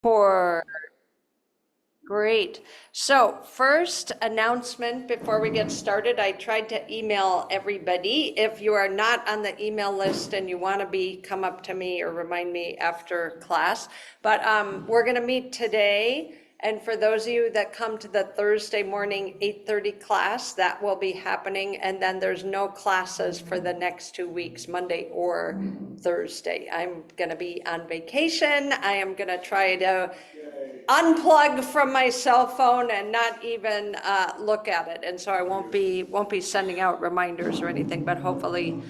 For Great. So first announcement before we get started, I tried to email everybody. If you are not on the email list and you want to be, come up to me or remind me after class. But we're going to meet today. And for those of you that come to the Thursday morning 8:30 class, that will be happening. And then there's no classes for the next 2 weeks, Monday or Thursday. I'm going to be on vacation. I am going to try to unplug from my cell phone and not even look at it. And so I won't be sending out reminders or anything, but hopefully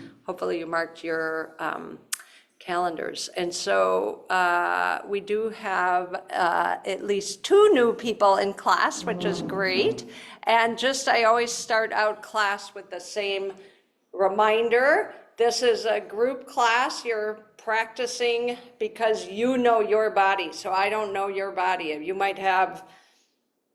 you marked your calendars. And so we do have at least 2 new people in class, which is great. And I always start out class with the same reminder. This is a group class. You're practicing because you know your body. So I don't know your body. You might have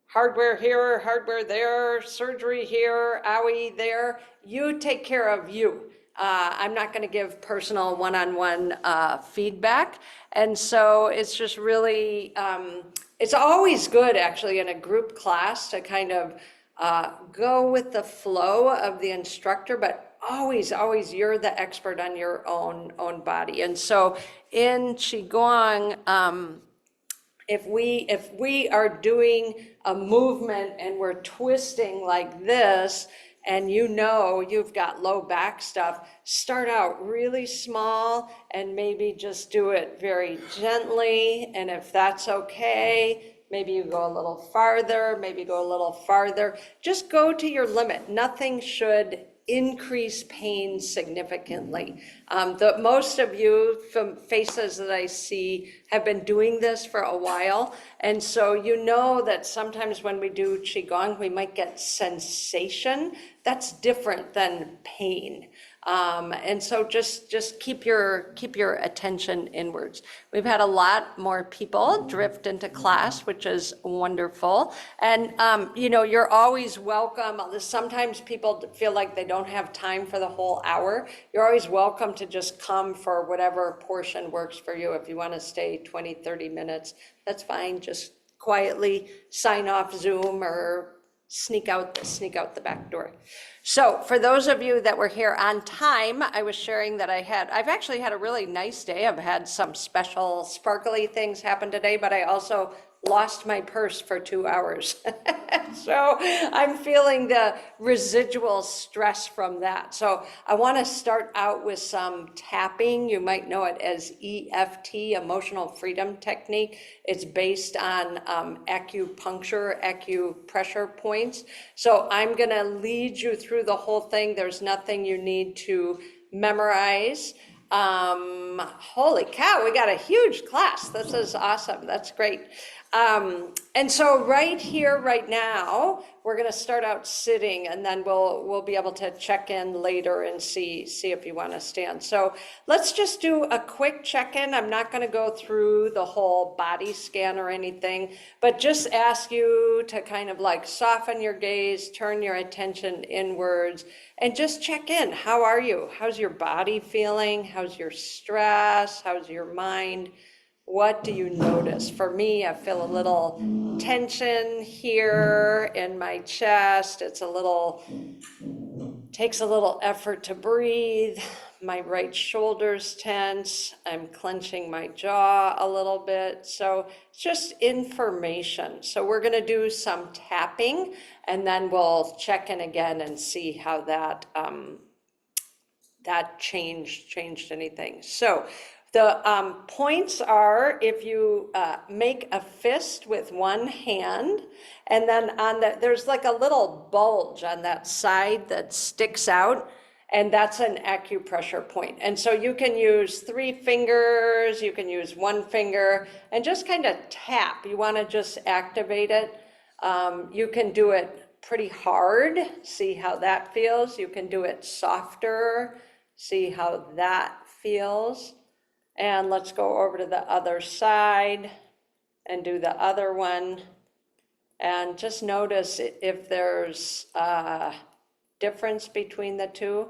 hardware here, hardware there, surgery here, owie there. You take care of you. I'm not going to give personal one-on-one feedback. And so it's just really, it's always good actually in a group class to kind of go with the flow of the instructor, but always you're the expert on your own body. And so in Qigong, if we are doing a movement and we're twisting like this, and you know you've got low back stuff, start out really small and maybe just do it very gently. And if that's okay, maybe you go a little farther, maybe go a little farther. Just go to your limit. Nothing should increase pain significantly. Most of you from faces that I see have been doing this for a while. And so you know that sometimes when we do Qigong, we might get sensation. That's different than pain. And so just keep your attention inwards. We've had a lot more people drift into class, which is wonderful. And you're always welcome. Sometimes people feel like they don't have time for the whole hour. You're always welcome to just come for whatever portion works for you. If you want to stay 20, 30 minutes, that's fine. Just quietly sign off Zoom or sneak out the back door. So for those of you that were here on time, I was sharing that I've actually had a really nice day. I've had some special sparkly things happen today, but I also lost my purse for 2 hours. So I'm feeling the residual stress from that. So I want to start out with some tapping. You might know it as EFT, Emotional Freedom Technique. It's based on acupuncture, acupressure points. So I'm going to lead you through the whole thing. There's nothing you need to memorize. Holy cow, we got a huge class. This is awesome. That's great. And so right here, right now, we're going to start out sitting, and then we'll be able to check in later and see if you want to stand. So let's just do a quick check-in. I'm not going to go through the whole body scan or anything, but just ask you to kind of like soften your gaze, turn your attention inwards, and just check in. How are you? How's your body feeling? How's your stress? How's your mind? What do you notice? For me, I feel a little tension here in my chest. Takes a little effort to breathe. My right shoulder's tense. I'm clenching my jaw a little bit. So it's just information. So we're going to do some tapping, and then we'll check in again and see how that changed anything. So the points are, if you make a fist with one hand, and then there's like a little bulge on that side that sticks out, and that's an acupressure point. And so you can use 3 fingers, you can use 1 finger, and just kind of tap. You want to just activate it. You can do it pretty hard, see how that feels. You can do it softer, see how that feels. And let's go over to the other side and do the other one. And just notice if there's a difference between the two.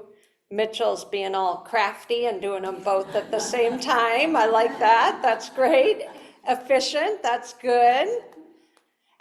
Mitchell's being all crafty and doing them both at the same time. I like that. That's great. efficient, that's good.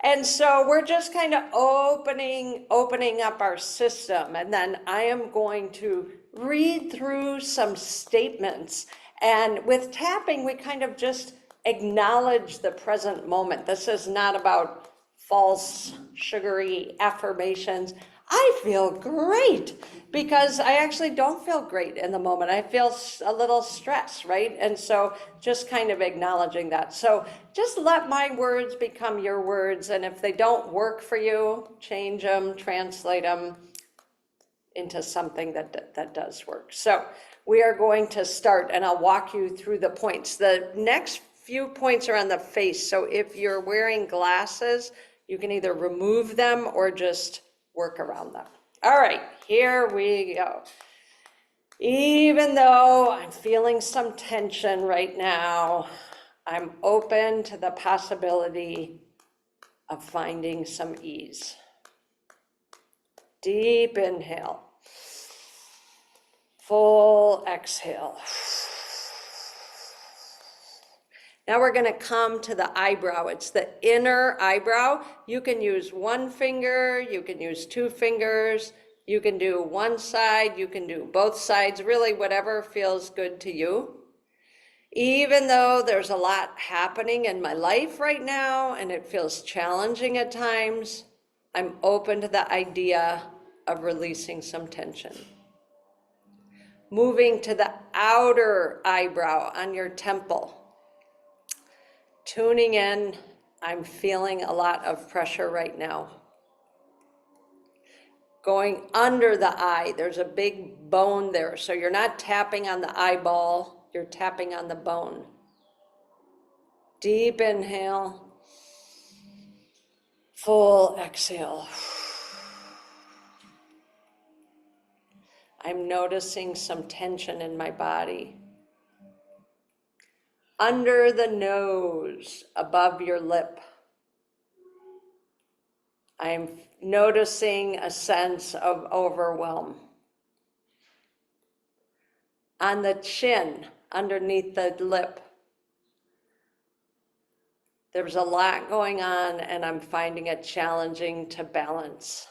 And so we're just kind of opening up our system. And then I am going to read through some statements. And with tapping, we kind of just acknowledge the present moment. This is not about false, sugary affirmations. I feel great because I actually don't feel great in the moment. I feel a little stressed, right? And so just kind of acknowledging that. So just let my words become your words. And if they don't work for you, change them, translate them into something that does work. So we are going to start, and I'll walk you through the points. The next few points are on the face. So if you're wearing glasses, you can either remove them or just work around them. All right, here we go. Even though I'm feeling some tension right now, I'm open to the possibility of finding some ease. Deep inhale. Full exhale. Now we're going to come to the eyebrow. It's the inner eyebrow. You can use one finger, you can use two fingers, you can do one side, you can do both sides, really whatever feels good to you. Even though there's a lot happening in my life right now and it feels challenging at times, I'm open to the idea of releasing some tension. Moving to the outer eyebrow on your temple. Tuning in, I'm feeling a lot of pressure right now. Going under the eye, there's a big bone there, so you're not tapping on the eyeball, you're tapping on the bone. Deep inhale, full exhale. I'm noticing some tension in my body. Under the nose, above your lip. I'm noticing a sense of overwhelm. On the chin, underneath the lip, there's a lot going on and I'm finding it challenging to balance.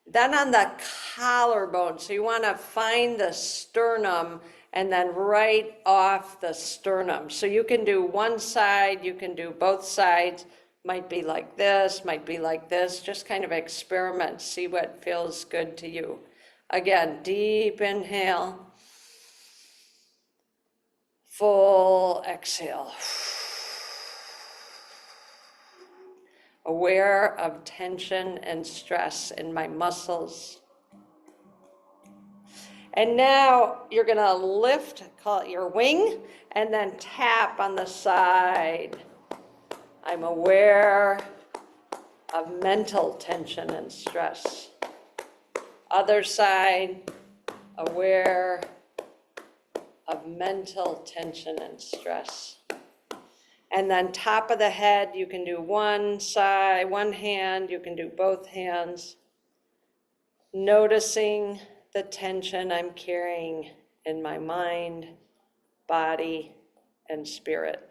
Then on the collarbone, so you want to find the sternum and then right off the sternum. So you can do one side, you can do both sides, might be like this, might be like this, just kind of experiment, see what feels good to you. Again, deep inhale, full exhale. Aware of tension and stress in my muscles. And now you're gonna lift, call it your wing, and then tap on the side. I'm aware of mental tension and stress. Other side, aware of mental tension and stress. And then top of the head, you can do one side, one hand, you can do both hands. Noticing the tension I'm carrying in my mind, body, and spirit.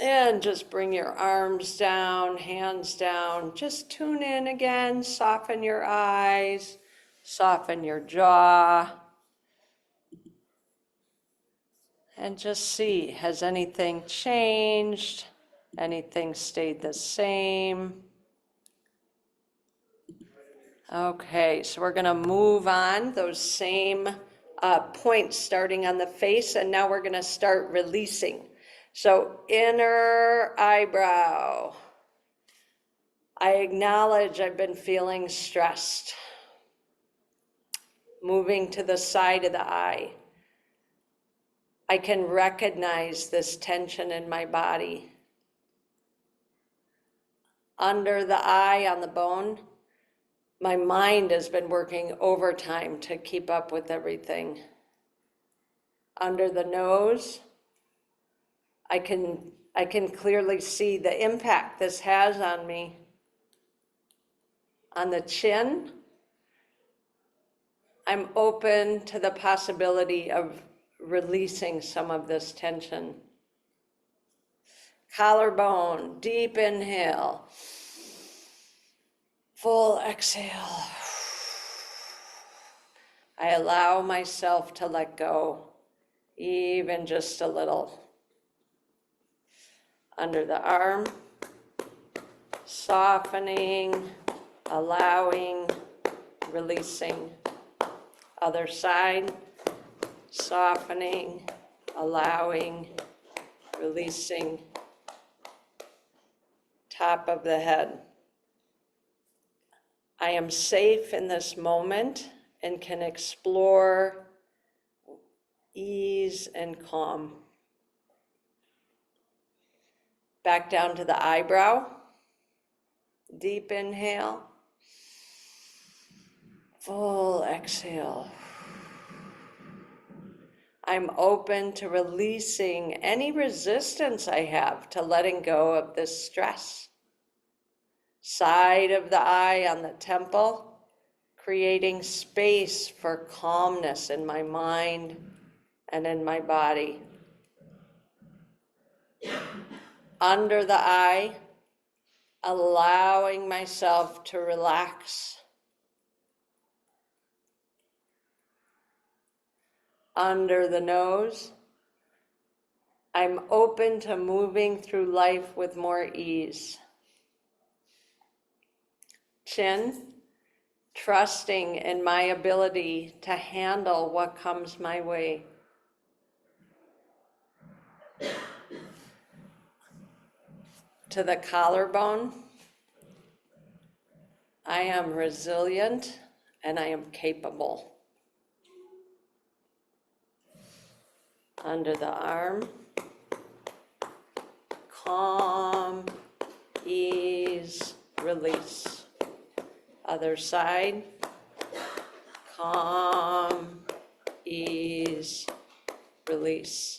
And just bring your arms down, hands down. Just tune in again, soften your eyes, soften your jaw. And just see, has anything changed? Anything stayed the same? Okay, so we're gonna move on those same points starting on the face, and now we're gonna start releasing. So inner eyebrow. I acknowledge I've been feeling stressed. Moving to the side of the eye. I can recognize this tension in my body. Under the eye on the bone, my mind has been working overtime to keep up with everything. Under the nose, I can clearly see the impact this has on me. On the chin, I'm open to the possibility of releasing some of this tension. Collarbone, deep inhale. Full exhale. I allow myself to let go, even just a little. Under the arm, softening, allowing, releasing. Other side, softening, allowing, releasing. Top of the head. I am safe in this moment and can explore ease and calm. Back down to the eyebrow. Deep inhale. Full exhale. I'm open to releasing any resistance I have to letting go of this stress. Side of the eye on the temple, creating space for calmness in my mind and in my body. Under the eye, allowing myself to relax. Under the nose, I'm open to moving through life with more ease. Chin, trusting in my ability to handle what comes my way. To the collarbone, I am resilient and I am capable. Under the arm, calm, ease, release. Other side, calm, ease, release.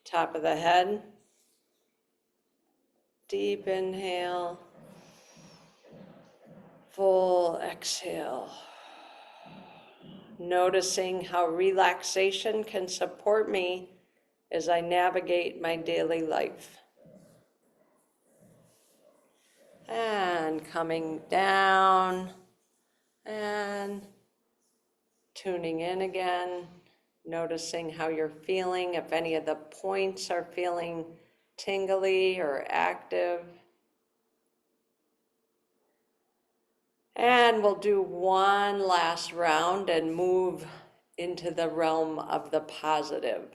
Top of the head, deep inhale, full exhale. Noticing how relaxation can support me as I navigate my daily life. And coming down and tuning in again, noticing how you're feeling, if any of the points are feeling tingly or active. And we'll do one last round and move into the realm of the positive.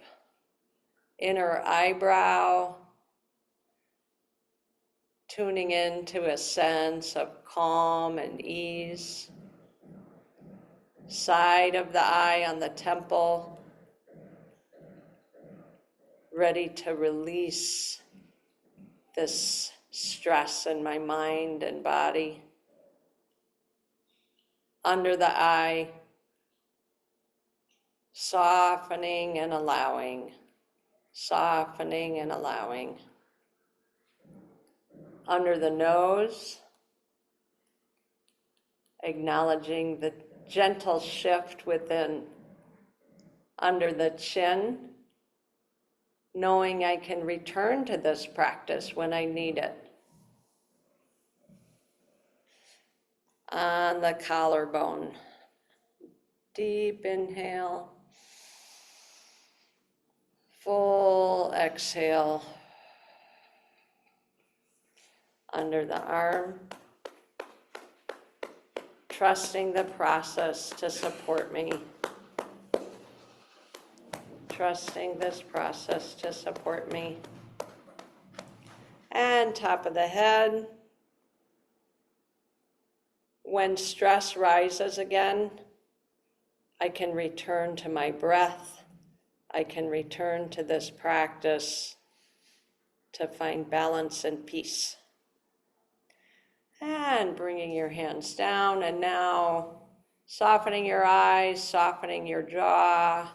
Inner eyebrow, tuning into a sense of calm and ease. Side of the eye on the temple, ready to release this stress in my mind and body. Under the eye, softening and allowing, softening and allowing. Under the nose, acknowledging the gentle shift within. Under the chin, knowing I can return to this practice when I need it. On the collarbone, deep inhale, full exhale. Under the arm, trusting the process to support me. Trusting this process to support me. And top of the head. When stress rises again, I can return to my breath. I can return to this practice to find balance and peace. And bringing your hands down, and now softening your eyes, softening your jaw,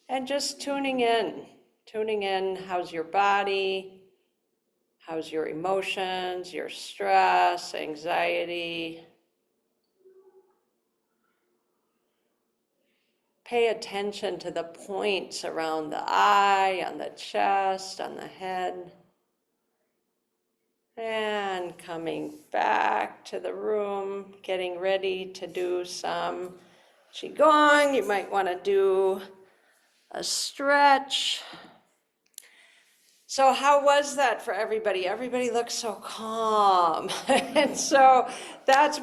and just tuning in. Tuning in, how's your body? How's your emotions, your stress, anxiety? pay attention to the points around the eye, on the chest, on the head. And coming back to the room, getting ready to do some Qigong. You might want to do a stretch. So how was that for everybody? Everybody looks so calm. And so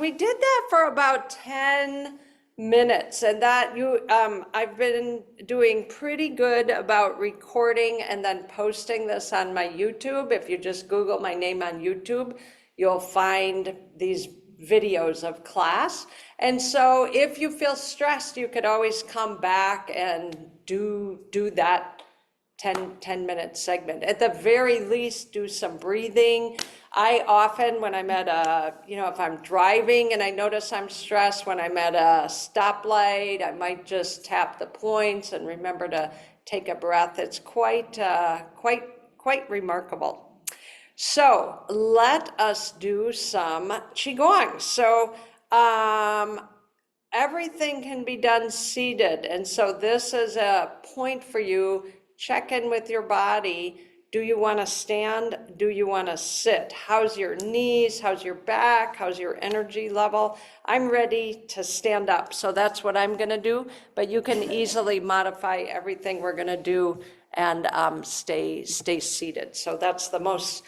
we did that for about 10 minutes. And I've been doing pretty good about recording and then posting this on my YouTube. If you just Google my name on YouTube, you'll find these videos of class. And so if you feel stressed, you could always come back and do that 10-minute segment. At the very least, do some breathing. I often, when I'm at if I'm driving and I notice I'm stressed, when I'm at a stoplight, I might just tap the points and remember to take a breath. It's quite remarkable. So let us do some Qigong. So everything can be done seated. And so this is a point for you. Check in with your body. Do you want to stand? Do you want to sit? How's your knees? How's your back? How's your energy level? I'm ready to stand up. So that's what I'm going to do. But you can easily modify everything we're going to do and stay seated. So that's the most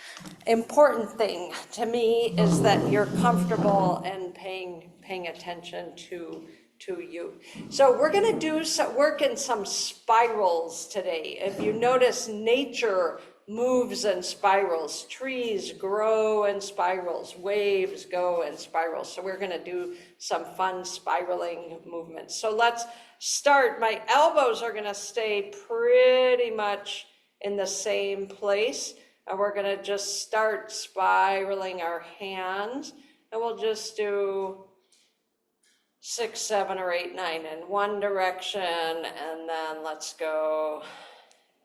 important thing to me, is that you're comfortable and paying attention to you. So we're going to do some work in some spirals today. If you notice, nature moves in spirals. Trees grow in spirals. Waves go in spirals. So we're going to do some fun spiraling movements. So let's start. My elbows are going to stay pretty much in the same place. And we're going to just start spiraling our hands. And we'll just do 6, 7, or 8, 9 in one direction, and then let's go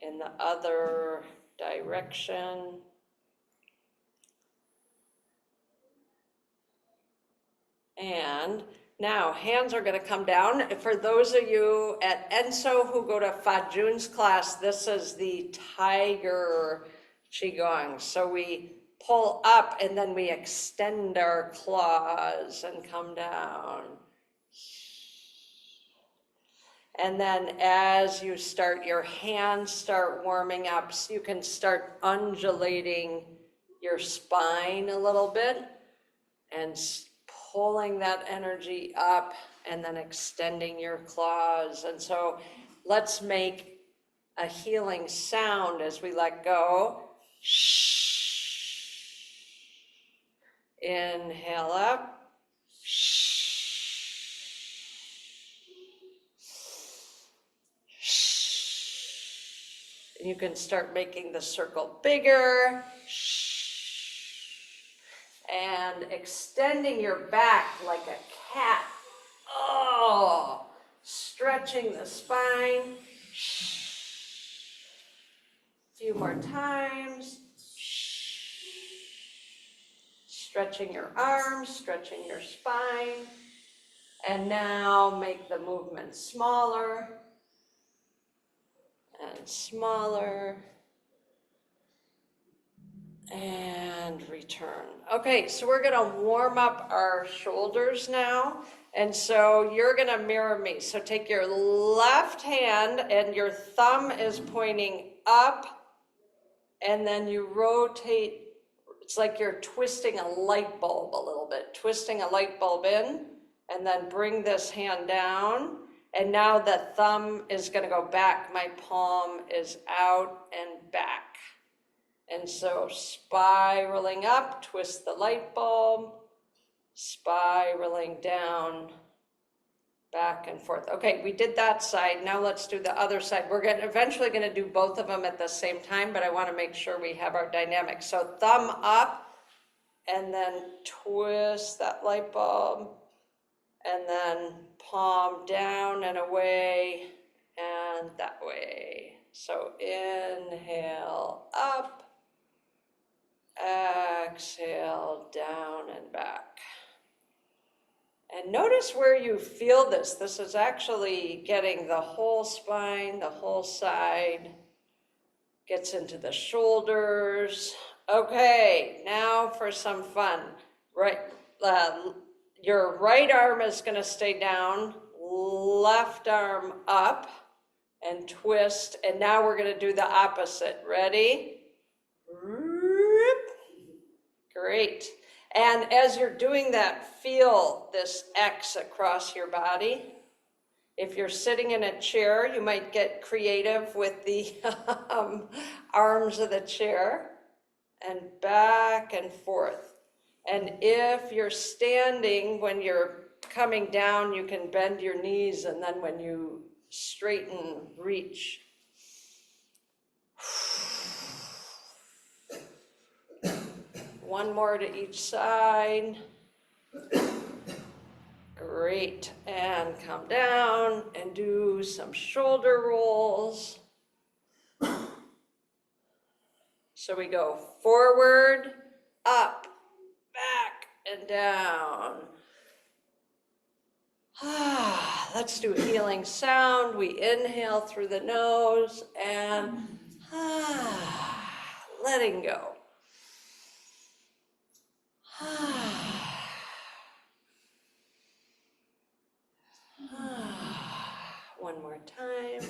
in the other direction. And now hands are going to come down. For those of you at Enso who go to Fa Jun's class, this is the tiger Qigong. So we pull up and then we extend our claws and come down. And then as you start, your hands start warming up, so you can start undulating your spine a little bit and pulling that energy up and then extending your claws. And so let's make a healing sound as we let go. Inhale up. You can start making the circle bigger and extending your back like a cat. Oh, stretching the spine. A few more times. Stretching your arms, stretching your spine. And now make the movement smaller and smaller. And return. Okay, so we're gonna warm up our shoulders now. And so you're gonna mirror me. So take your left hand and your thumb is pointing up, and then you rotate. It's like you're twisting a light bulb a little bit, twisting a light bulb in, and then bring this hand down. And now the thumb is gonna go back. My palm is out and back. And so spiraling up, twist the light bulb, spiraling down, back and forth. Okay, we did that side. Now let's do the other side. We're eventually going to do both of them at the same time, but I want to make sure we have our dynamic. So thumb up, and then twist that light bulb, and then palm down and away, and that way. So inhale up. Exhale, down and back. And notice where you feel this. This is actually getting the whole spine, the whole side, gets into the shoulders. Okay, now for some fun. Right, your right arm is going to stay down, left arm up, and twist. And now we're going to do the opposite. Ready? Great. And as you're doing that, feel this X across your body. If you're sitting in a chair, you might get creative with the arms of the chair, and back and forth. And if you're standing, when you're coming down, you can bend your knees, and then when you straighten, reach. One more to each side. Great. And come down and do some shoulder rolls. So we go forward, up, back, and down. Let's do a healing sound. We inhale through the nose and letting go. One more time.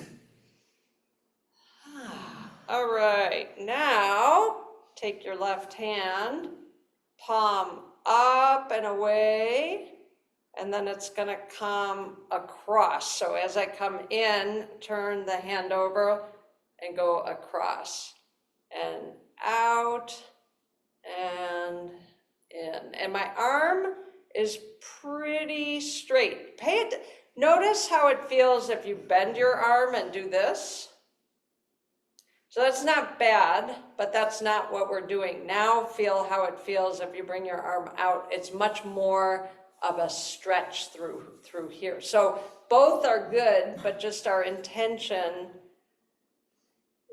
All right, now take your left hand, palm up and away, and then it's going to come across. So as I come in, turn the hand over and go across and out and in. And my arm is pretty straight. Notice how it feels if you bend your arm and do this. So that's not bad, but that's not what we're doing. Now feel how it feels if you bring your arm out. It's much more of a stretch through here. So both are good, but just our intention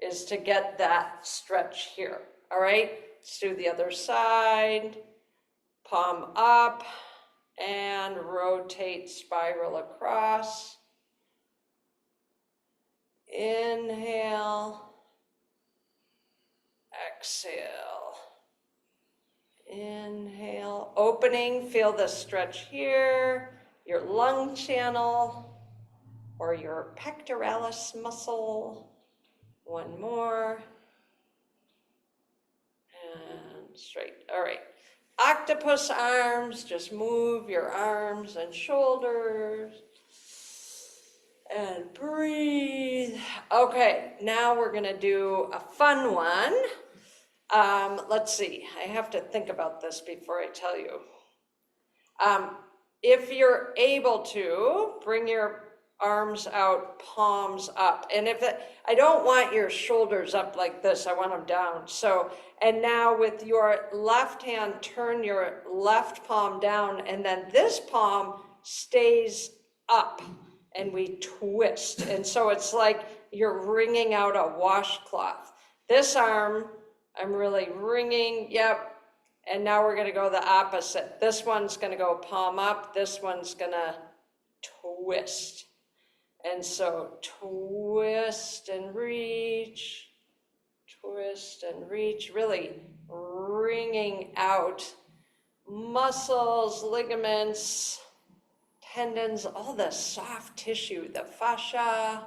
is to get that stretch here. All right, let's do the other side. Palm up and rotate, spiral across. Inhale. Exhale. Inhale. Opening, feel the stretch here, your lung channel or your pectoralis muscle. One more. And straight. All right. Octopus arms, just move your arms and shoulders. And breathe. Okay, now we're going to do a fun one. Let's see, I have to think about this before I tell you. If you're able to, bring your arms out, palms up. And I don't want your shoulders up like this, I want them down. So, and now with your left hand, turn your left palm down, and then this palm stays up, and we twist. And so it's like you're wringing out a washcloth. This arm, I'm really wringing, yep. And now we're gonna go the opposite. This one's gonna go palm up, this one's gonna twist. And so twist and reach, really wringing out muscles, ligaments, tendons, all the soft tissue, the fascia.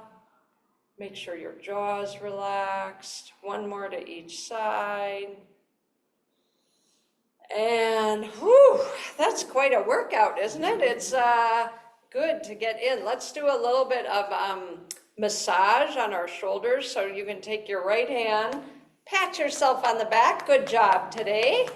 Make sure your jaw is relaxed. One more to each side. And whew, that's quite a workout, isn't it? It's good to get in. Let's do a little bit of massage on our shoulders. So you can take your right hand, pat yourself on the back. Good job today.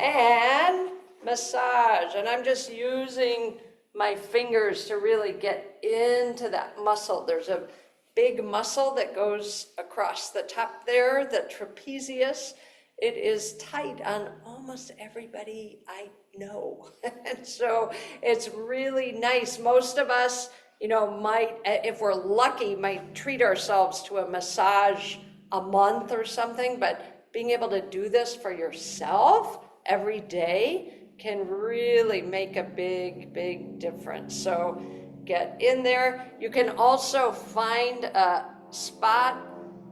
And massage. And I'm just using my fingers to really get into that muscle. There's a big muscle that goes across the top there, the trapezius. It is tight on almost everybody I know. And so it's really nice. Most of us, might, if we're lucky, might treat ourselves to a massage a month or something, but being able to do this for yourself every day can really make a big, big difference. So get in there. You can also find a spot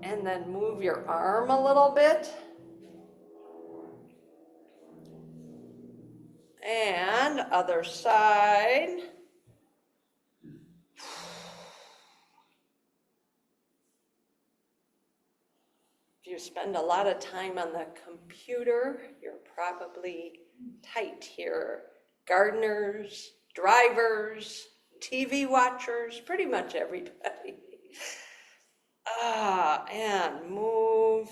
and then move your arm a little bit. And other side. If you spend a lot of time on the computer, you're probably tight here. Gardeners, drivers, TV watchers, pretty much everybody. And move.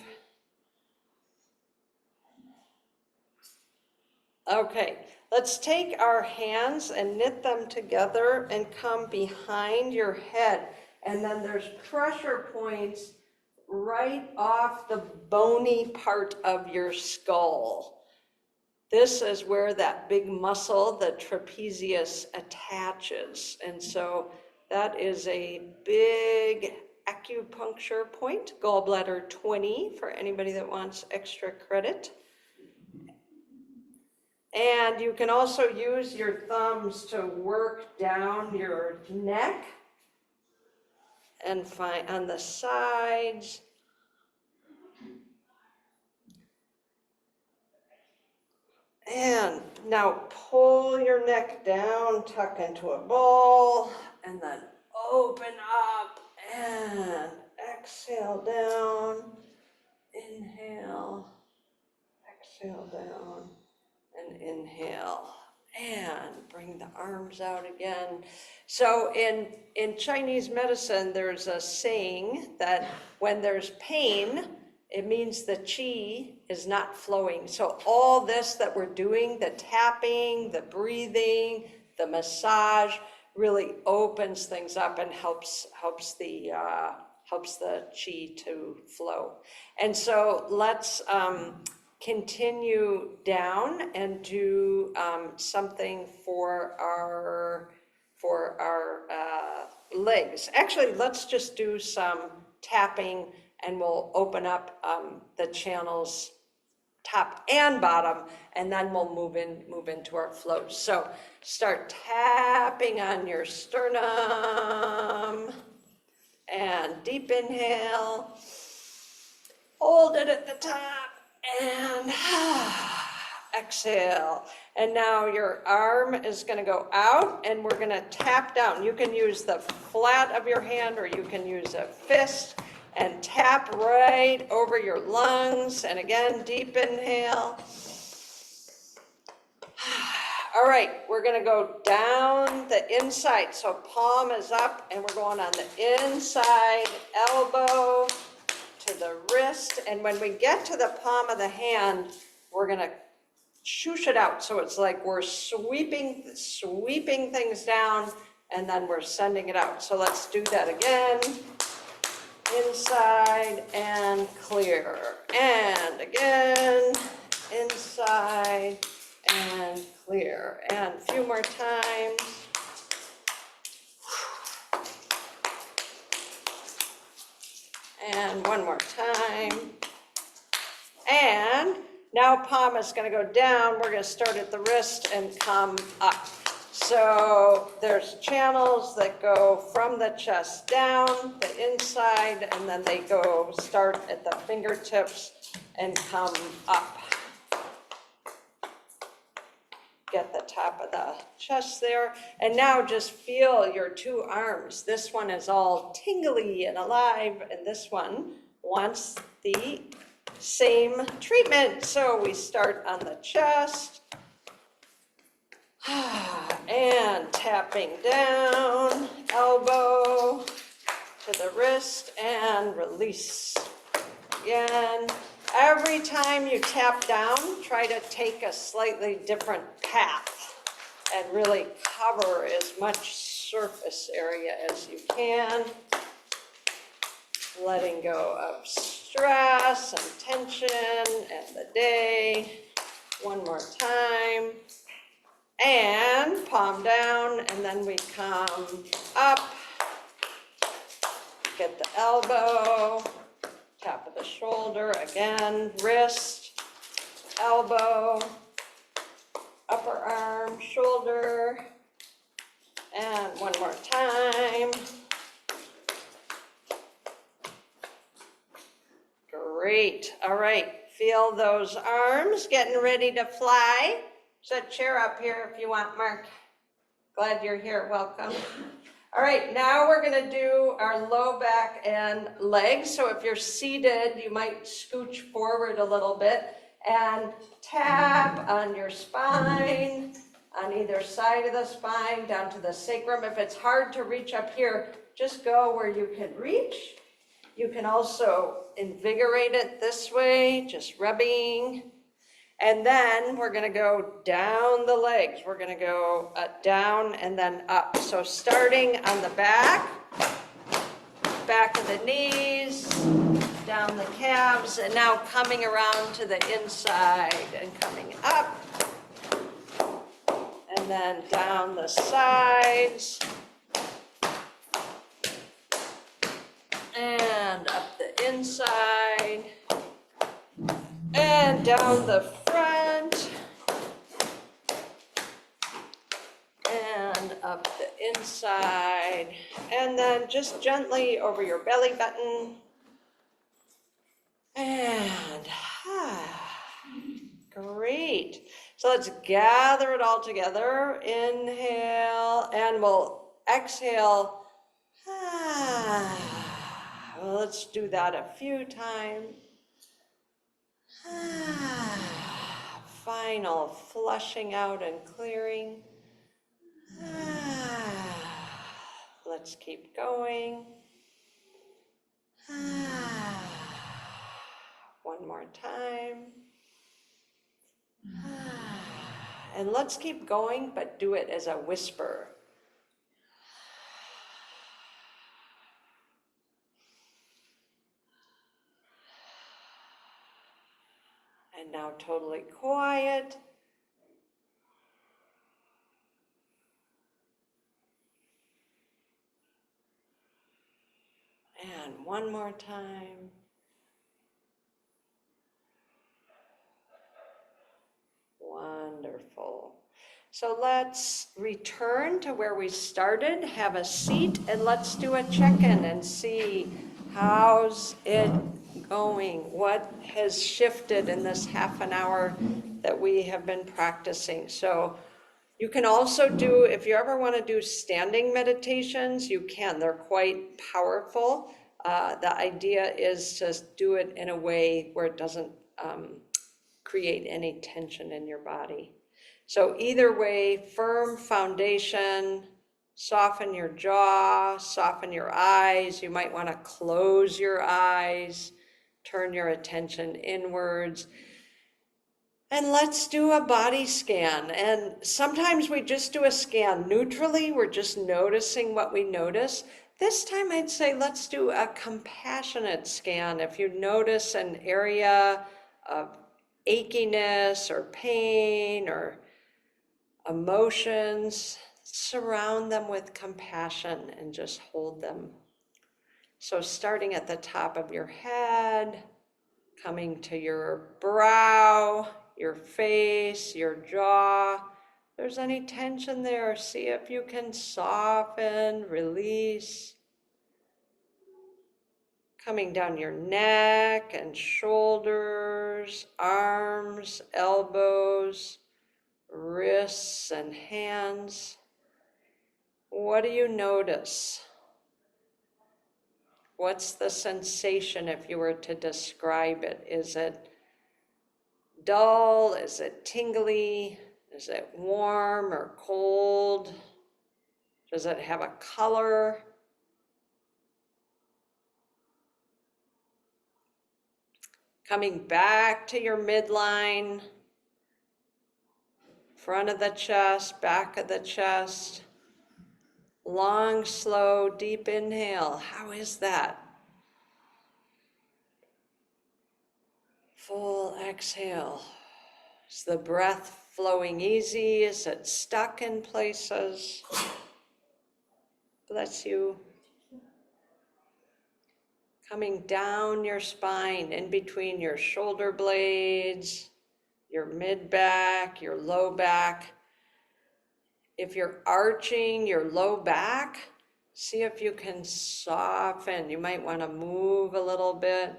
Okay, let's take our hands and knit them together and come behind your head. And then there's pressure points right off the bony part of your skull. This is where that big muscle, the trapezius, attaches. And so that is a big acupuncture point, gallbladder 20, for anybody that wants extra credit. And you can also use your thumbs to work down your neck and find on the sides. And now pull your neck down, tuck into a ball, and then open up and exhale down. Inhale, exhale down, and inhale. And bring the arms out again. So in Chinese medicine, there's a saying that when there's pain, it means the qi is not flowing. So all this that we're doing, the tapping, the breathing, the massage, really opens things up and helps the qi to flow. And so let's continue down and do something for our legs. Actually, let's just do some tapping and we'll open up the channels top and bottom, and then we'll move into our flows. So start tapping on your sternum and deep inhale. Hold it at the top and exhale. And now your arm is going to go out and we're going to tap down. You can use the flat of your hand or you can use a fist and tap right over your lungs. And again, deep inhale. All right, we're going to go down the inside. So palm is up and we're going on the inside, elbow to the wrist. And when we get to the palm of the hand, we're going to shoosh it out. So it's like we're sweeping things down and then we're sending it out. So let's do that again. Inside and clear. And again, inside and clear. And a few more times. And one more time. And now palm is going to go down. We're going to start at the wrist and come up. So there's channels that go from the chest down, the inside, and then they go start at the fingertips and come up. Get the top of the chest there. And now just feel your two arms. This one is all tingly and alive, and this one wants the same treatment. So we start on the chest. And tapping down, elbow to the wrist and release. Again, every time you tap down, try to take a slightly different path and really cover as much surface area as you can. Letting go of stress and tension and the day. One more time. And palm down, and then we come up, get the elbow, top of the shoulder, again, wrist, elbow, up upper arm, shoulder, and one more time. Great. All right. Feel those arms getting ready to fly. Set chair up here if you want, Mark. Glad you're here. Welcome. All right. Now we're going to do our low back and legs. So if you're seated, you might scooch forward a little bit and tap on your spine, on either side of the spine, down to the sacrum. If it's hard to reach up here, just go where you can reach. You can also invigorate it this way, just rubbing. And then we're gonna go down the legs. We're gonna go down and then up. So starting on the back of the knees, down the calves, and now coming around to the inside and coming up. And then down the sides. And up the inside, and down the front, and up the inside, and then just gently over your belly button, and great. So let's gather it all together. Inhale, and we'll exhale. Well, let's do that a few times. Final flushing out and clearing. Let's keep going. One more time. And let's keep going, but do it as a whisper. And now totally quiet. And one more time. Wonderful. So let's return to where we started, have a seat, and let's do a check-in and see how's it going? What has shifted in this half an hour that we have been practicing? So you can also do, if you ever want to do standing meditations, you can. They're quite powerful. The idea is to do it in a way where it doesn't create any tension in your body. So either way, firm foundation, soften your jaw, soften your eyes. You might want to close your eyes, turn your attention inwards. And let's do a body scan. And sometimes we just do a scan neutrally. We're just noticing what we notice. This time I'd say let's do a compassionate scan. If you notice an area of achiness or pain or emotions, surround them with compassion and just hold them. So starting at the top of your head, coming to your brow, your face, your jaw. If there's any tension there, see if you can soften, release. Coming down your neck and shoulders, arms, elbows, wrists and hands. What do you notice? What's the sensation if you were to describe it? Is it dull? Is it tingly? Is it warm or cold? Does it have a color? Coming back to your midline, front of the chest, back of the chest. Long, slow, deep inhale. How is that? Full exhale. Is the breath flowing easy? Is it stuck in places? Bless you. Coming down your spine, in between your shoulder blades, your mid back, your low back. if you're arching your low back, see if you can soften. You might want to move a little bit.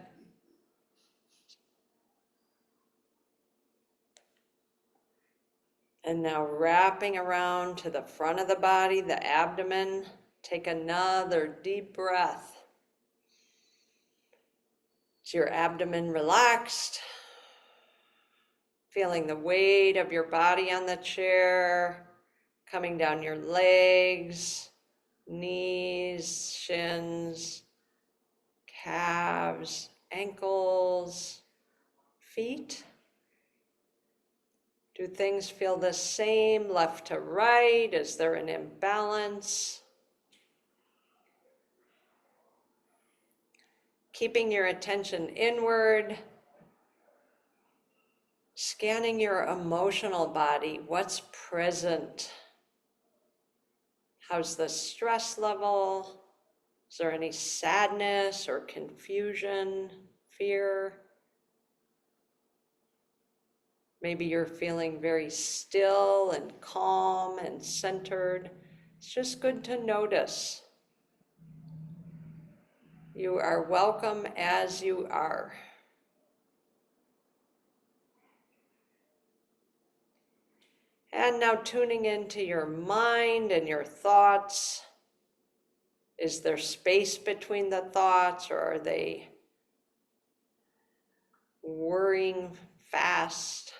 And now wrapping around to the front of the body, the abdomen. Take another deep breath. Is your abdomen relaxed? Feeling the weight of your body on the chair, coming down your legs, knees, shins, calves, ankles, feet. Do things feel the same left to right? Is there an imbalance? Keeping your attention inward, scanning your emotional body. What's present? How's the stress level? Is there any sadness or confusion, fear? Maybe you're feeling very still and calm and centered. It's just good to notice. You are welcome as you are. And now tuning into your mind and your thoughts. Is there space between the thoughts, or are they whirring fast?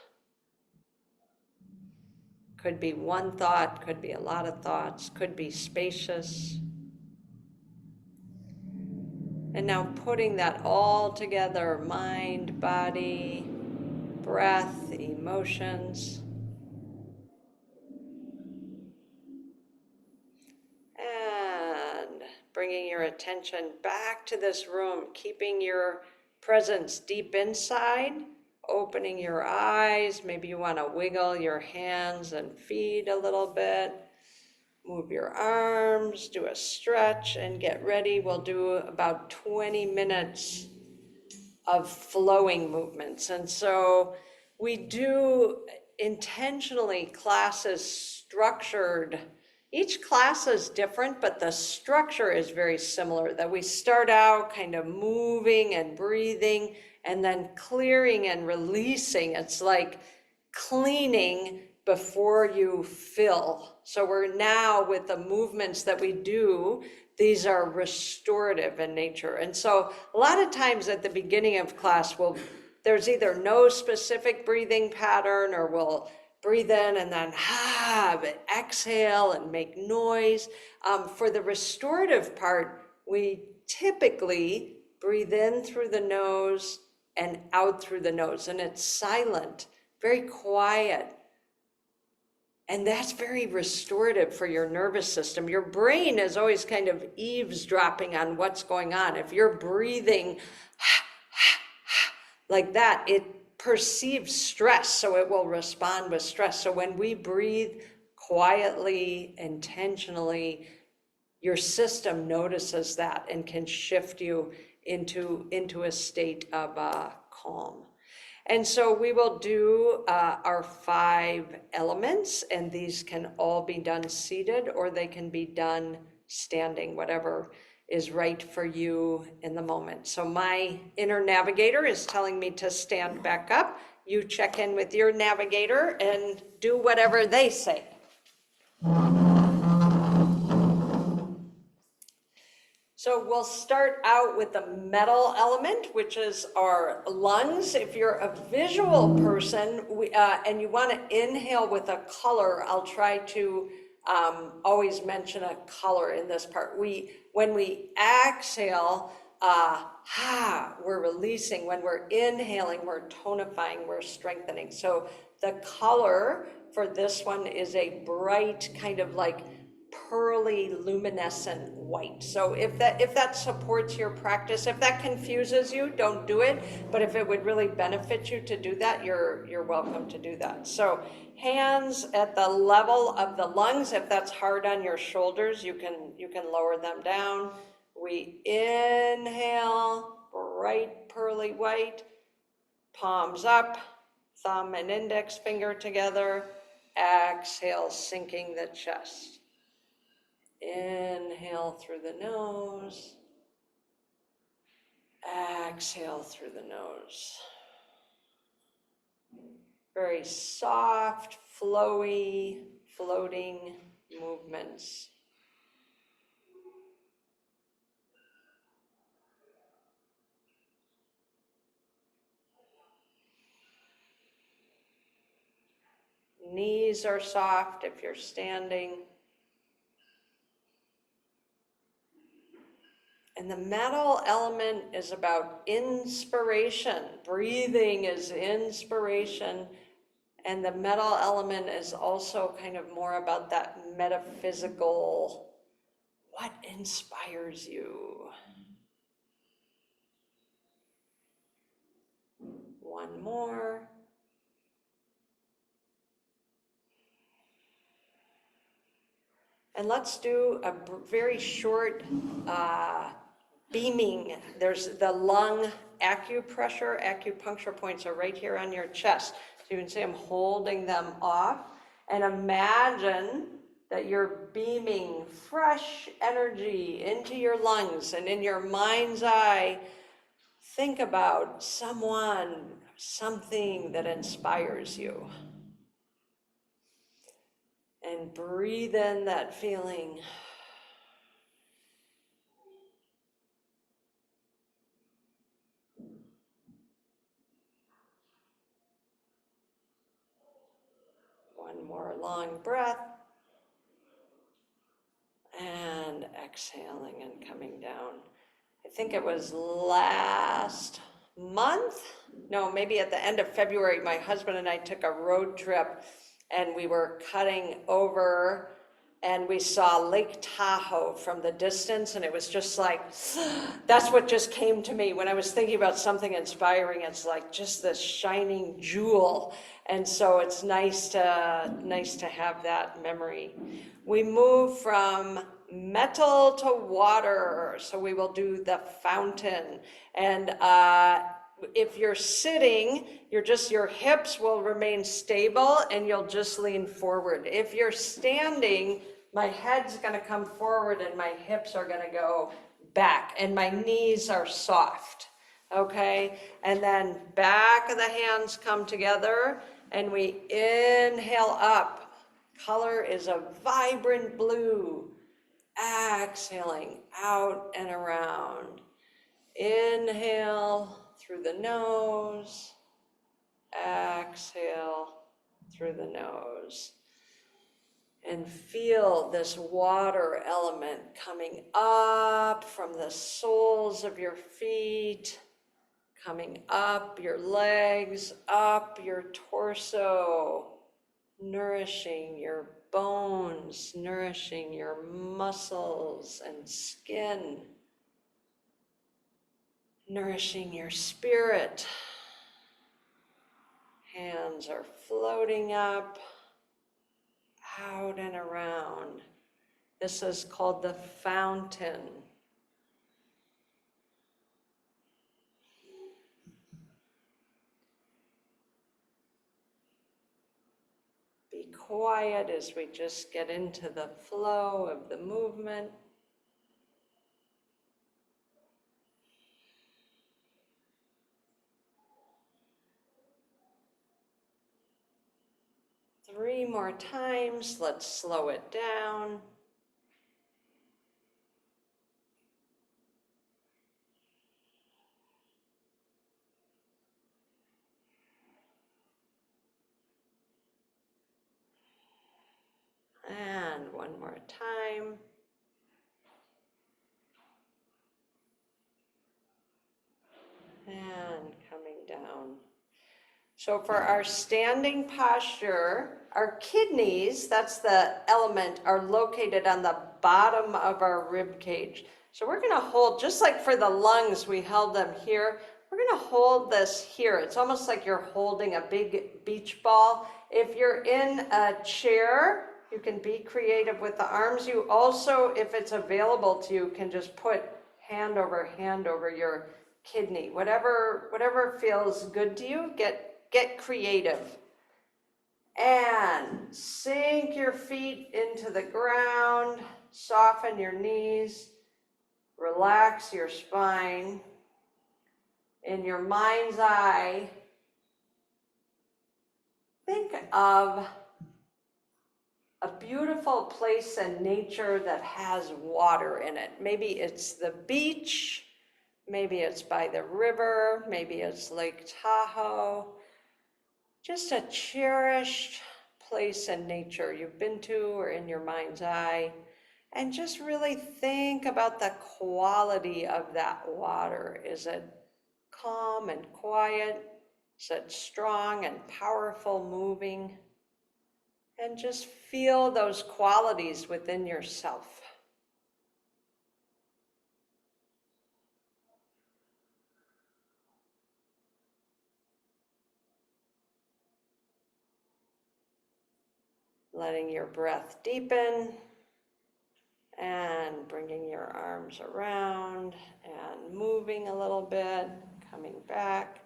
Could be one thought, could be a lot of thoughts, could be spacious. And now putting that all together, mind, body, breath, emotions. And bringing your attention back to this room, keeping your presence deep inside, opening your eyes. Maybe you want to wiggle your hands and feet a little bit. Move your arms, do a stretch, and get ready. We'll do about 20 minutes of flowing movements. And so we do intentionally classes structured. Each class is different, but the structure is very similar, that we start out kind of moving and breathing and then clearing and releasing. It's like cleaning before you fill. So we're now, with the movements that we do, these are restorative in nature. And so a lot of times at the beginning of class, there's either no specific breathing pattern, or we'll breathe in and then exhale and make noise. For the restorative part, we typically breathe in through the nose and out through the nose, and it's silent, very quiet. And that's very restorative for your nervous system. Your brain is always kind of eavesdropping on what's going on. If you're breathing like that, it perceives stress, so it will respond with stress. So when we breathe quietly, intentionally, your system notices that and can shift you into a state of calm. And so we will do our 5 elements, and these can all be done seated, or they can be done standing, whatever is right for you in the moment. So my inner navigator is telling me to stand back up. You check in with your navigator and do whatever they say. So we'll start out with the metal element, which is our lungs. If you're a visual person and you want to inhale with a color, I'll try to always mention a color in this part. When we exhale, we're releasing. When we're inhaling, we're tonifying, we're strengthening. So the color for this one is a bright kind of like pearly luminescent white. So if that supports your practice, if that confuses you, don't do it. But if it would really benefit you to do that, you're welcome to do that. So hands at the level of the lungs. If that's hard on your shoulders, you can lower them down. We inhale, bright pearly white, palms up, thumb and index finger together. Exhale, sinking the chest. Inhale through the nose. Exhale through the nose. Very soft, flowy, floating movements. Knees are soft if you're standing. And the metal element is about inspiration. Breathing is inspiration. And the metal element is also kind of more about that metaphysical, what inspires you? One more. And let's do a very short beaming. There's the lung acupuncture points are right here on your chest. So you can see I'm holding them off. And imagine that you're beaming fresh energy into your lungs, and in your mind's eye, think about someone, something that inspires you. And breathe in that feeling. One more long breath. And exhaling and coming down. I think it was last month, no, maybe at the end of February, my husband and I took a road trip and we were cutting over and we saw Lake Tahoe from the distance, and it was just like, that's what just came to me when I was thinking about something inspiring. It's like just this shining jewel. And so it's nice to have that memory. We move from metal to water, so we will do the fountain. And if you're sitting, your hips will remain stable and you'll just lean forward. If you're standing, my head's gonna come forward and my hips are gonna go back and my knees are soft, okay? And then back of the hands come together and we inhale up. Color is a vibrant blue. Exhaling out and around. Inhale through the nose. Exhale through the nose. And feel this water element coming up from the soles of your feet, coming up your legs, up your torso, nourishing your bones, nourishing your muscles and skin, nourishing your spirit. Hands are floating up, out and around. This is called the fountain. Be quiet as we just get into the flow of the movement. Three more times. Let's slow it down. And one more time. And coming down. So for our standing posture, our kidneys, that's the element, are located on the bottom of our rib cage. So we're gonna hold, just like for the lungs, we held them here, we're gonna hold this here. It's almost like you're holding a big beach ball. If you're in a chair, you can be creative with the arms. You also, if it's available to you, can just put hand over your kidney. Whatever feels good to you, get creative. And sink your feet into the ground, soften your knees, relax your spine. In your mind's eye, think of a beautiful place in nature that has water in it. Maybe it's the beach, maybe it's by the river, maybe it's Lake Tahoe. Just a cherished place in nature you've been to or in your mind's eye. And just really think about the quality of that water. Is it calm and quiet? Is it strong and powerful, moving? And just feel those qualities within yourself. Letting your breath deepen and bringing your arms around and moving a little bit, coming back.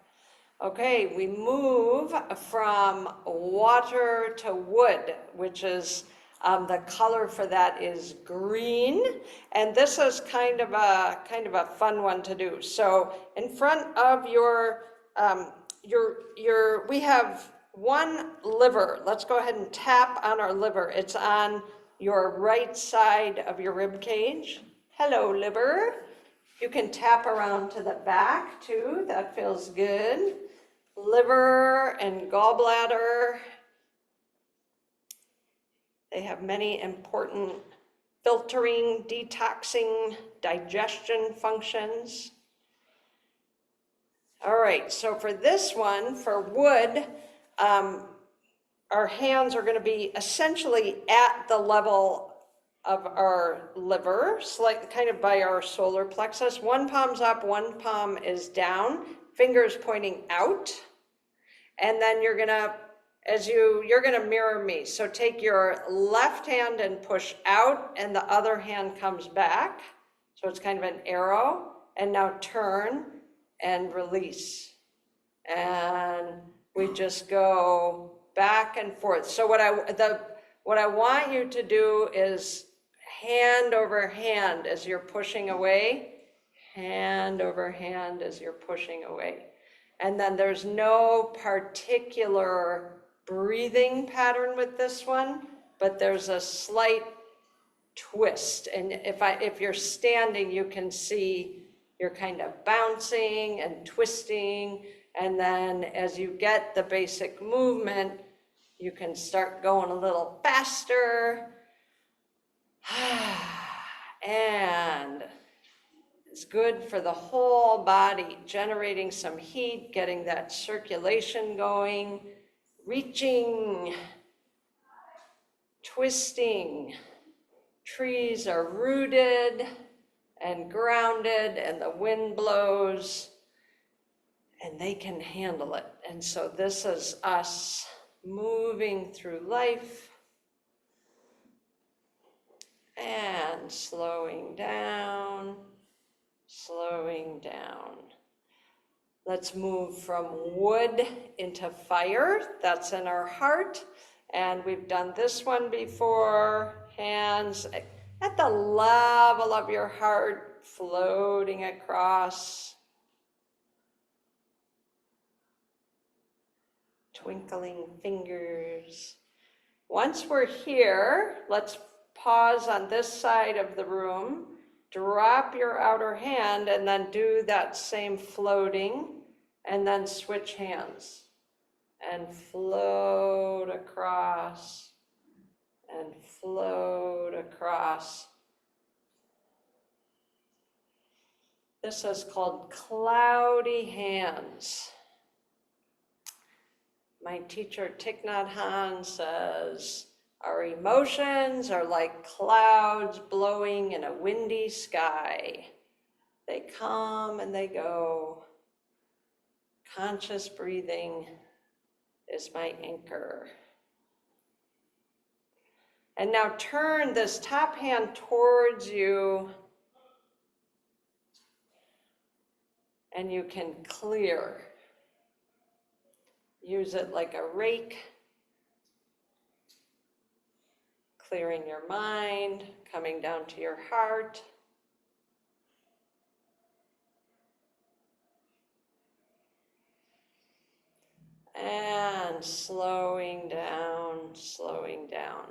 Okay, we move from water to wood, which is the color for that is green, and this is kind of a fun one to do. So in front of we have one liver. Let's go ahead and tap on our liver. It's on your right side of your rib cage. Hello, liver. You can tap around to the back too. That feels good. Liver and gallbladder. They have many important filtering, detoxing, digestion functions. All right, so for this one, for wood, our hands are going to be essentially at the level of our liver, kind of by our solar plexus. One palm's up, one palm is down, fingers pointing out. And then you're gonna mirror me. So take your left hand and push out, and the other hand comes back. So it's kind of an arrow. And now turn and release. And we just go back and forth. So what I want you to do is hand over hand as you're pushing away, hand over hand as you're pushing away. And then there's no particular breathing pattern with this one, but there's a slight twist. And if you're standing, you can see you're kind of bouncing and twisting. And then as you get the basic movement, you can start going a little faster. And it's good for the whole body, generating some heat, getting that circulation going, reaching, twisting. Trees are rooted and grounded, and the wind blows, and they can handle it. And so this is us moving through life and slowing down. Slowing down. Let's move from wood into fire. That's in our heart. And we've done this one before. Hands at the level of your heart, floating across. Twinkling fingers. Once we're here, let's pause on this side of the room. Drop your outer hand and then do that same floating, and then switch hands and float across and float across. This is called cloudy hands. My teacher Thich Nhat Hanh says, our emotions are like clouds blowing in a windy sky. They come and they go. Conscious breathing is my anchor. And now turn this top hand towards you, and you can clear. Use it like a rake clearing your mind, coming down to your heart. And slowing down, slowing down.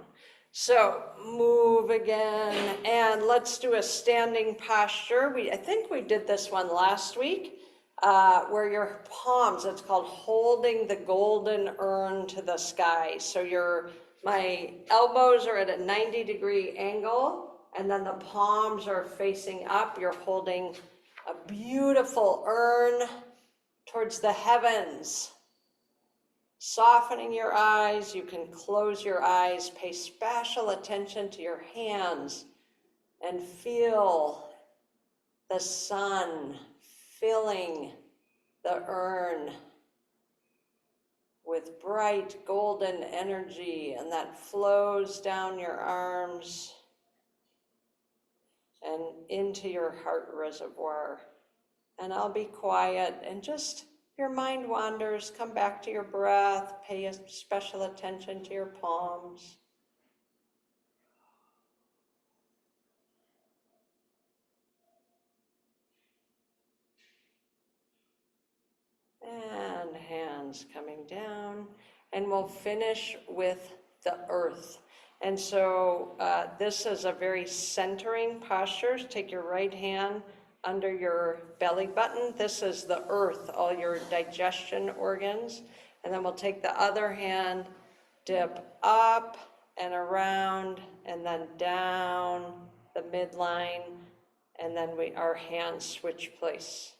So move again, and let's do a standing posture. I think we did this one last week, where your palms, it's called holding the golden urn to the sky. So my elbows are at a 90-degree angle, and then the palms are facing up. You're holding a beautiful urn towards the heavens. Softening your eyes, you can close your eyes, pay special attention to your hands, and feel the sun filling the urn with bright golden energy, and that flows down your arms and into your heart reservoir. And I'll be quiet, and just your mind wanders, come back to your breath, pay special attention to your palms. And hands coming down, and we'll finish with the earth. And so this is a very centering posture. Take your right hand under your belly button. This is the earth, all your digestion organs. And then we'll take the other hand, dip up and around, and then down the midline, and then our hands switch place.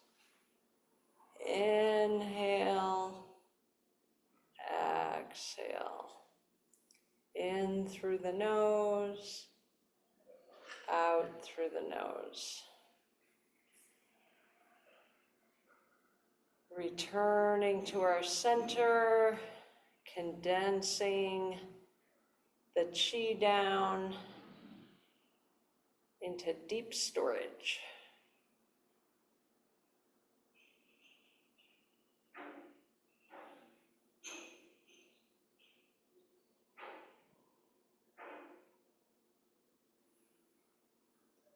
Inhale, exhale. In through the nose, out through the nose. Returning to our center, condensing the chi down into deep storage.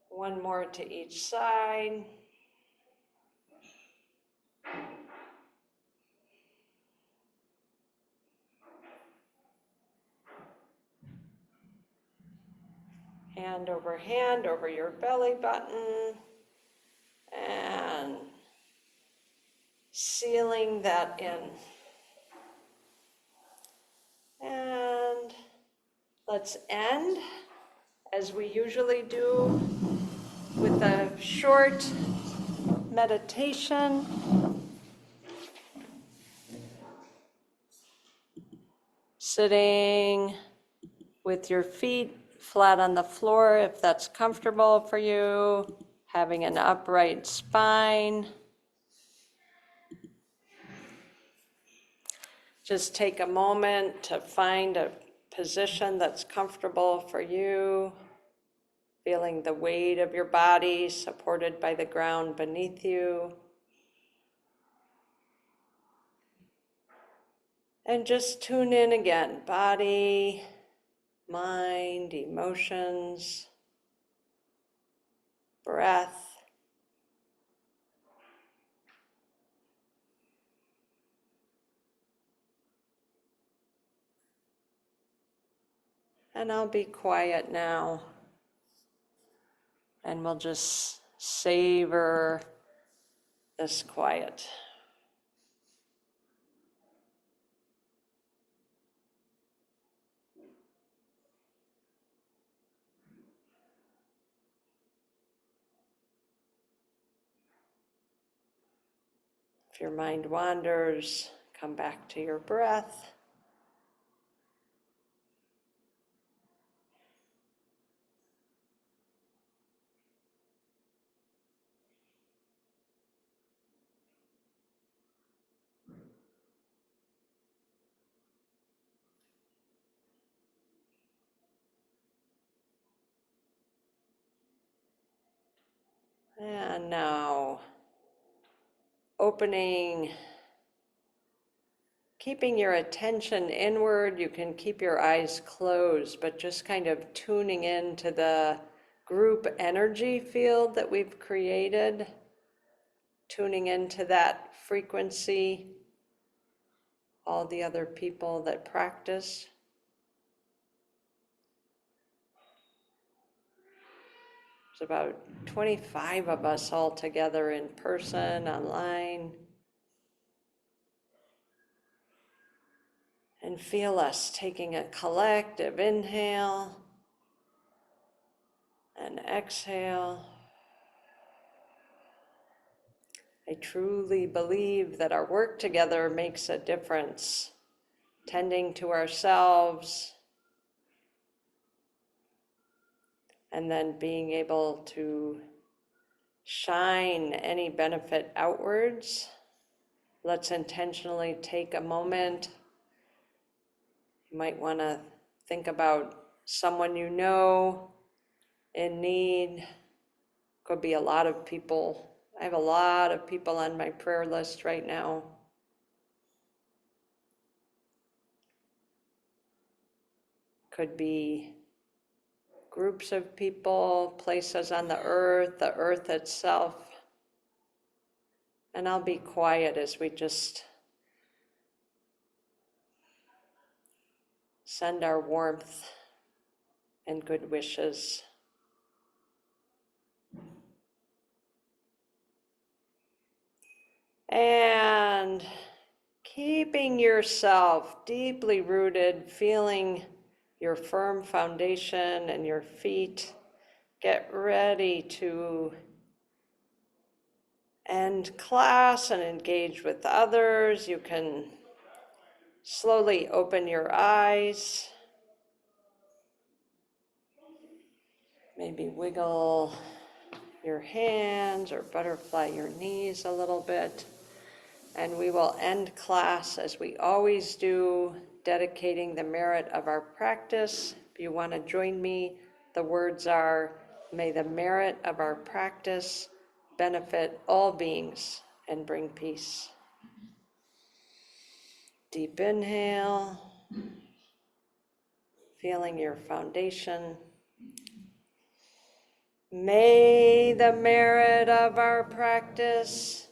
One more to each side. Hand over your belly button, and sealing that in. And let's end, as we usually do, with a short meditation. Sitting with your feet flat on the floor, if that's comfortable for you, having an upright spine. Just take a moment to find a position that's comfortable for you, feeling the weight of your body supported by the ground beneath you. And just tune in again, body, mind, emotions, breath. And I'll be quiet now, and we'll just savor this quiet. If your mind wanders, come back to your breath. And now, opening keeping your attention inward. You can keep your eyes closed, but just kind of tuning into the group energy field that we've created, tuning into that frequency, all the other people that practice. There's about 25 of us all together in person, online. And feel us taking a collective inhale and exhale. I truly believe that our work together makes a difference, tending to ourselves, and then being able to shine any benefit outwards. Let's intentionally take a moment. You might want to think about someone you know in need. Could be a lot of people. I have a lot of people on my prayer list right now. Could be groups of people, places on the earth itself. And I'll be quiet as we just send our warmth and good wishes. And keeping yourself deeply rooted, feeling your firm foundation and your feet, get ready to end class and engage with others. You can slowly open your eyes, maybe wiggle your hands or butterfly your knees a little bit. And we will end class as we always do, dedicating the merit of our practice. If you want to join me, the words are, may the merit of our practice benefit all beings and bring peace. Deep inhale, feeling your foundation. May the merit of our practice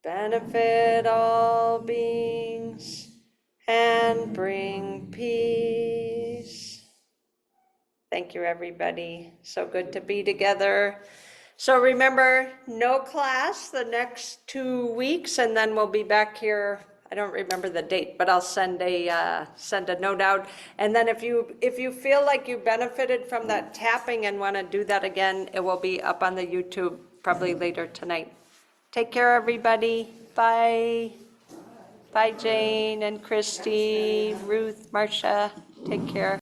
benefit all beings and bring peace. Thank you, everybody. So good to be together. So remember, no class the next 2 weeks, and then we'll be back here. I don't remember the date, but I'll send a note out. And then if you feel like you benefited from that tapping and want to do that again, it will be up on the YouTube probably later tonight. Take care, everybody. Bye. Bye, Jane and Christy, Ruth, Marcia. Take care.